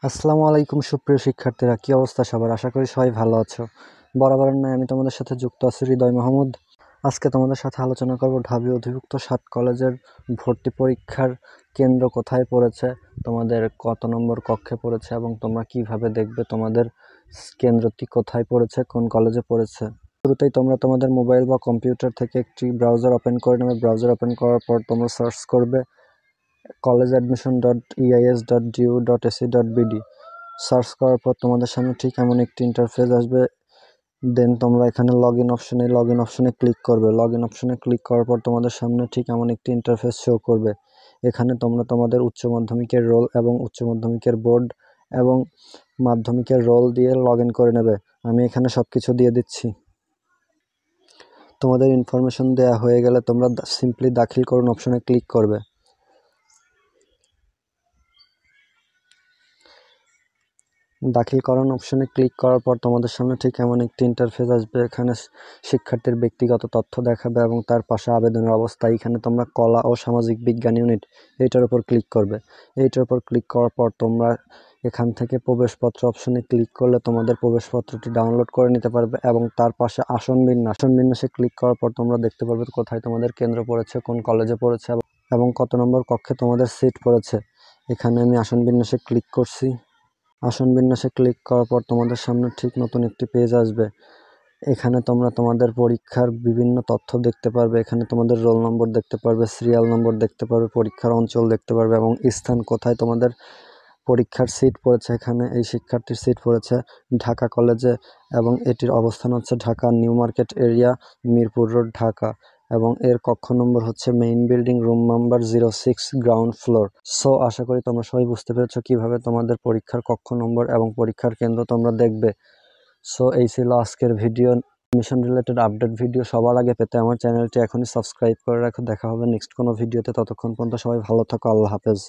আসসালামু আলাইকুম সুপ্রিয় শিক্ষার্থীরা, কি অবস্থা সবার? আশা করি সবাই ভালো আছো। বরাবরের ন্যায় আমি তোমাদের সাথে যুক্ত আছি হৃদয় মাহমুদ। আজকে তোমাদের সাথে আলোচনা করব ঢাবি অধিভুক্ত 7 কলেজের ভর্তি পরীক্ষার কেন্দ্র কোথায় পড়েছে, তোমাদের কত নম্বর কক্ষে পড়েছে এবং তোমরা কিভাবে দেখবে তোমাদের কেন্দ্রটি কোথায় পড়েছে, কোন কলেজে পড়েছে। শুরুতেই তোমরা তোমাদের মোবাইল বা কম্পিউটার থেকে একটি ব্রাউজার ওপেন করে নেবে। ব্রাউজার ওপেন করার পর তোমরা সার্চ করবে collegeadmission.eis.du.ac.bd। সার্চ করার পর তোমাদের সামনে ঠিক এমন একটি ইন্টারফেস আসবে। দেন তোমরা এখানে লগ ইন অপশনে ক্লিক করবে। লগ ইন অপশনে ক্লিক করার পর তোমাদের সামনে ঠিক এমন একটি ইন্টারফেস শো করবে। এখানে তোমরা তোমাদের উচ্চ মাধ্যমিকের রোল এবং উচ্চ মাধ্যমিকের বোর্ড এবং মাধ্যমিকের রোল দিয়ে লগ ইন করে নেবে। আমি এখানে সব কিছু দিয়ে দিচ্ছি। তোমাদের ইনফরমেশন দেওয়া হয়ে গেলে তোমরা সিম্পলি দাখিল করুন অপশনে ক্লিক করবে। দাখিল করান অপশনে ক্লিক করার পর তোমাদের সামনে ঠিক এমন একটি ইন্টারফেস আসবে। এখানে শিক্ষার্থীর ব্যক্তিগত তথ্য দেখাবে এবং তার পাশে আবেদনের অবস্থা। এখানে তোমরা কলা ও সামাজিক বিজ্ঞান ইউনিট এইটার উপর ক্লিক করবে। এইটার উপর ক্লিক করার পর তোমরা এখান থেকে প্রবেশপত্র অপশনে ক্লিক করলে তোমাদের প্রবেশপত্রটি ডাউনলোড করে নিতে পারবে এবং তার পাশে আসন বিন্যাসে ক্লিক করার পর তোমরা দেখতে পারবে কোথায় তোমাদের কেন্দ্র পড়েছে, কোন কলেজে পড়েছে এবং কত নম্বর কক্ষে তোমাদের সিট পড়েছে। এখানে আমি আসন বিন্যাসে ক্লিক করছি। আসন বিন্যাসে ক্লিক করার পর তোমাদের সামনে ঠিক নতুন একটি পেজ আসবে। এখানে তোমরা তোমাদের পরীক্ষার বিভিন্ন তথ্য দেখতে পারবে। এখানে তোমাদের রোল নম্বর দেখতে পারবে, সিরিয়াল নম্বর দেখতে পারবে, পরীক্ষার অঞ্চল দেখতে পারবে এবং স্থান কোথায় তোমাদের পরীক্ষার সিট পড়েছে। এখানে এই শিক্ষার্থীর সিট পড়েছে ঢাকা কলেজে এবং এটির অবস্থান হচ্ছে Dhaka new market area, Mirpur road, Dhaka এবং এর কক্ষ নম্বর হচ্ছে main building, room number 06, ground floor. So আশা করি তোমরা সবাই বুঝতে পেরেছো কিভাবে তোমাদের পরীক্ষার কক্ষ নম্বর এবং পরীক্ষার কেন্দ্র তোমরা দেখবে। সো এই ছিল আজকের video. Mission related update video সবার আগে পেতে আমার চ্যানেলটি এখনই সাবস্ক্রাইব করে রাখো। দেখা হবে নেক্সট কোনো ভিডিওতে। ততক্ষণ পর্যন্ত সবাই ভালো থাকো। আল্লাহ হাফেজ।